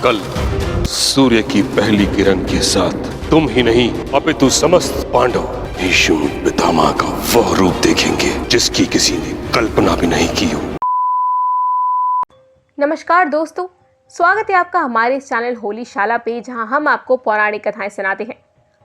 कल सूर्य की पहली किरण के साथ तुम ही नहीं अपितु समस्त पांडव भीष्म पितामह का वह रूप देखेंगे जिसकी किसी ने कल्पना भी नहीं की हो। नमस्कार दोस्तों, स्वागत है आपका हमारे इस चैनल होली शाला पे, जहां हम आपको पौराणिक कथाएं सुनाते हैं।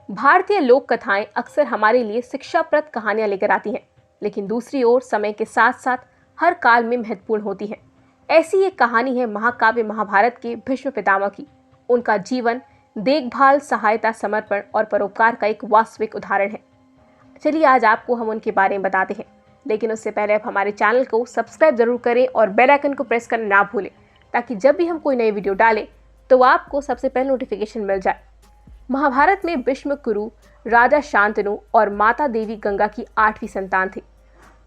भारतीय लोक कथाएं अक्सर हमारे लिए शिक्षाप्रद कहानियां लेकर आती हैं, लेकिन दूसरी ओर समय के साथ साथ हर काल में महत्वपूर्ण होती हैं। ऐसी एक कहानी है महाकाव्य महाभारत के भीष्म पितामह की। उनका जीवन देखभाल, सहायता, समर्पण और परोपकार का एक वास्तविक उदाहरण है। चलिए आज आपको हम उनके बारे में बताते हैं, लेकिन उससे पहले आप हमारे चैनल को सब्सक्राइब जरूर करें और बेल आइकन को प्रेस करना ना भूलें, ताकि जब भी हम कोई नई वीडियो डालें तो आपको सबसे पहले नोटिफिकेशन मिल जाए। महाभारत में भीष्म कुरु राजा शांतनु और माता देवी गंगा की 8वीं संतान थी।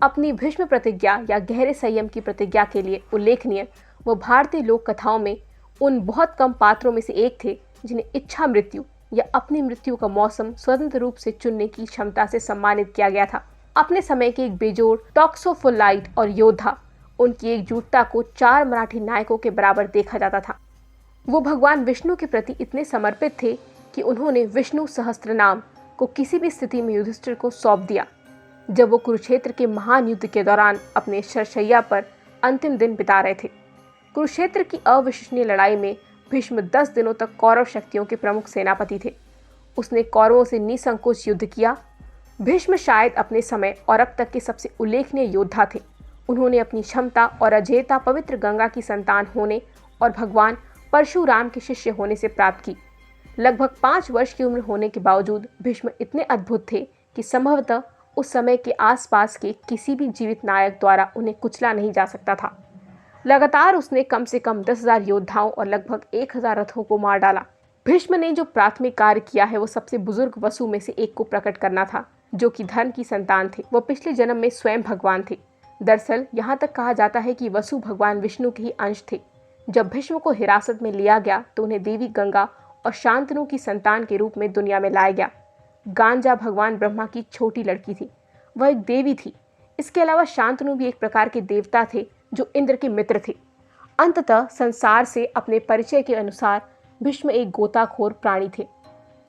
अपनी भीष्म प्रतिज्ञा या गहरे संयम की प्रतिज्ञा के लिए उल्लेखनीय वो भारतीय लोक कथाओं में उन बहुत कम पात्रों में से एक थे जिन्हें इच्छा मृत्यु या अपनी मृत्यु का मौसम स्वतंत्र रूप से चुनने की क्षमता से सम्मानित किया गया था। अपने समय के एक बेजोड़ टॉक्सोफोलाइट और योद्धा, उनकी एकजुटता को 4 मराठी नायकों के बराबर देखा जाता था। वो भगवान विष्णु के प्रति इतने समर्पित थे कि उन्होंने विष्णु सहस्त्रनाम को किसी भी स्थिति में युधिष्ठिर को सौंप दिया। जब वो कुरुक्षेत्र के महान युद्ध के दौरान अपने शरशैया पर अंतिम दिन बिता रहे थे। कुरुक्षेत्र की अविश्वसनीय लड़ाई में भीष्म 10 दिनों तक कौरव शक्तियों के प्रमुख सेनापति थे। उसने कौरवों से निसंकोच युद्ध किया। भीष्म शायद अपने समय और अब तक के सबसे उल्लेखनीय योद्धा थे। उन्होंने अपनी क्षमता और अजेयता पवित्र गंगा की संतान होने और भगवान परशुराम के शिष्य होने से प्राप्त की। लगभग 5 वर्ष की उम्र होने के बावजूद भीष्म इतने अद्भुत थे कि संभवतः उस समय के आसपास के किसी भी जीवित नायक द्वारा उन्हें कुचला नहीं जा सकता था। लगातार उसने कम से कम 10,000 योद्धाओं और लगभग 1,000 रथों को मार डाला। भीष्म ने जो प्राथमिक कार्य किया है वो सबसे बुजुर्ग वसु में से एक को प्रकट करना था, जो कि धर्म की संतान थे। वो पिछले जन्म में स्वयं भगवान थे। दरअसल यहाँ तक कहा जाता है कि वसु भगवान विष्णु के ही अंश थे। जब भीष्म को हिरासत में लिया गया तो उन्हें देवी गंगा और शांतनु की संतान के रूप में दुनिया में लाया गया। गांजा भगवान ब्रह्मा की छोटी लड़की थी, वह एक देवी थी। इसके अलावा शांतनु भी एक प्रकार के देवता थे जो इंद्र के मित्र थे। अंततः संसार से अपने परिचय के अनुसार भीष्म एक गोताखोर प्राणी थे।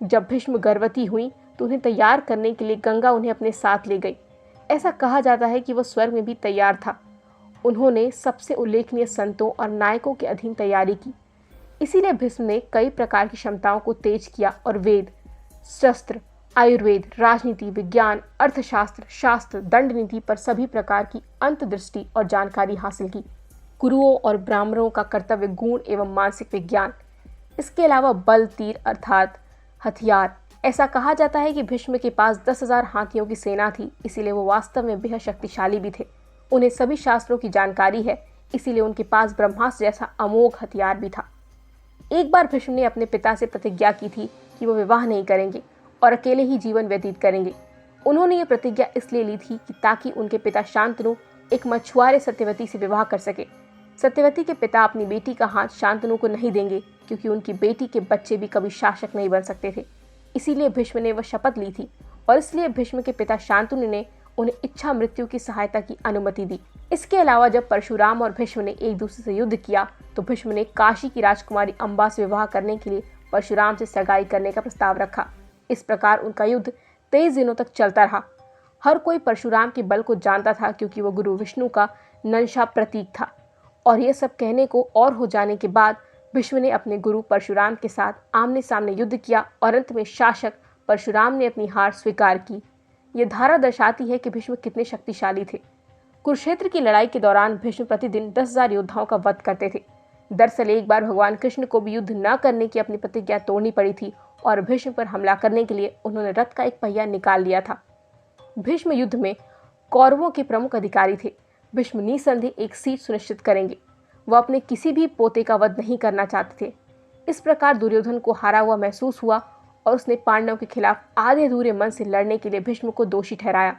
जब भीष्म गर्भवती हुई तो उन्हें तैयार करने के लिए गंगा उन्हें अपने साथ ले गई। ऐसा कहा जाता है कि वह स्वर्ग में भी तैयार था। उन्होंने सबसे उल्लेखनीय संतों और नायकों के अधीन तैयारी की। इसीलिए भीष्म ने कई प्रकार की क्षमताओं को तेज किया और वेद, शस्त्र, आयुर्वेद, राजनीति, विज्ञान, अर्थशास्त्र, शास्त्र, दंड नीति पर सभी प्रकार की अंतर्दृष्टि और जानकारी हासिल की। गुरुओं और ब्राह्मणों का कर्तव्य गुण एवं मानसिक विज्ञान, इसके अलावा बल, तीर अर्थात हथियार। ऐसा कहा जाता है कि भीष्म के पास 10,000 हाथियों की सेना थी, इसीलिए वो वास्तव में बेहद शक्तिशाली भी थे। उन्हें सभी शास्त्रों की जानकारी है, इसीलिए उनके पास ब्रह्मास्त्र जैसा अमोघ हथियार भी था। एक बार भीष्म ने अपने पिता से प्रतिज्ञा की थी कि वो विवाह नहीं करेंगे और अकेले ही जीवन व्यतीत करेंगे। उन्होंने ये प्रतिज्ञा इसलिए ली थी कि ताकि उनके पिता शांतनु एक मछुआरे सत्यवती से विवाह कर सके। सत्यवती के पिता अपनी बेटी का हाथ शांतनु को नहीं देंगे, क्योंकि उनकी बेटी के बच्चे भी कभी शासक नहीं बन सकते थे। इसीलिए भीष्म ने वह शपथ ली थी और इसलिए भीष्म के पिता शांतनु ने उन्हें इच्छा मृत्यु की सहायता की अनुमति दी। इसके अलावा जब परशुराम और भीष्म ने एक दूसरे से युद्ध किया तो भीष्म ने काशी की राजकुमारी अंबा से विवाह करने के लिए परशुराम से सगाई करने का प्रस्ताव रखा। इस प्रकार उनका युद्ध 23 दिनों तक चलता रहा। हर कोई परशुराम के बल को जानता था, क्योंकि वो गुरु विष्णु का नंशा प्रतीक था। और यह सब कहने को और हो जाने के बाद भीष्म ने अपने गुरु परशुराम के साथ आमने सामने युद्ध किया और अंत में शासक परशुराम ने अपनी हार स्वीकार की। यह धारा दर्शाती है कि भीष्म कितने शक्तिशाली थे। कुरुक्षेत्र की लड़ाई के दौरान भीष्म प्रतिदिन 10,000 योद्धाओं का वध करते थे। दरअसल एक बार भगवान कृष्ण को भी युद्ध न करने की अपनी प्रतिज्ञा तोड़नी पड़ी थी और भीष्म पर हमला करने के लिए उन्होंने रथ का एक पहिया निकाल लिया था। भीष्म युद्ध में कौरवों के प्रमुख अधिकारी थे। भीष्म निसंदेह एक सीट सुनिश्चित करेंगे। वह अपने किसी भी पोते का वध नहीं करना चाहते थे। इस प्रकार दुर्योधन को हारा हुआ महसूस हुआ और उसने पांडवों के खिलाफ आधे अधूरे मन से लड़ने के लिए भीष्म को दोषी ठहराया।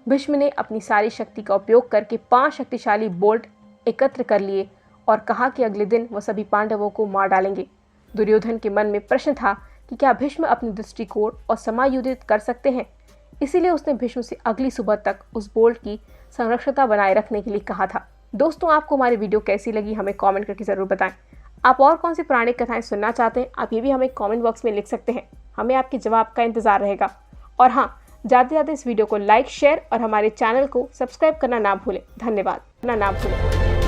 भीष्म ने अपनी सारी शक्ति का उपयोग करके 5 शक्तिशाली बोल्ट एकत्र कर लिए और कहा कि अगले दिन वह सभी पांडवों को मार डालेंगे। दुर्योधन के मन में प्रश्न था कि क्या भीष्म अपने दृष्टिकोण और समायोजित कर सकते हैं। इसीलिए उसने भीष्म से अगली सुबह तक उस बोल्ट की संरक्षता बनाए रखने के लिए कहा था। दोस्तों, आपको हमारी वीडियो कैसी लगी हमें कमेंट करके ज़रूर बताएं। आप और कौन सी पौराणिक कथाएं सुनना चाहते हैं, आप ये भी हमें कमेंट बॉक्स में लिख सकते हैं। हमें आपके जवाब का इंतजार रहेगा। और हाँ, जाते जाते इस वीडियो को लाइक, शेयर और हमारे चैनल को सब्सक्राइब करना ना भूलें। धन्यवाद। ना भूलें।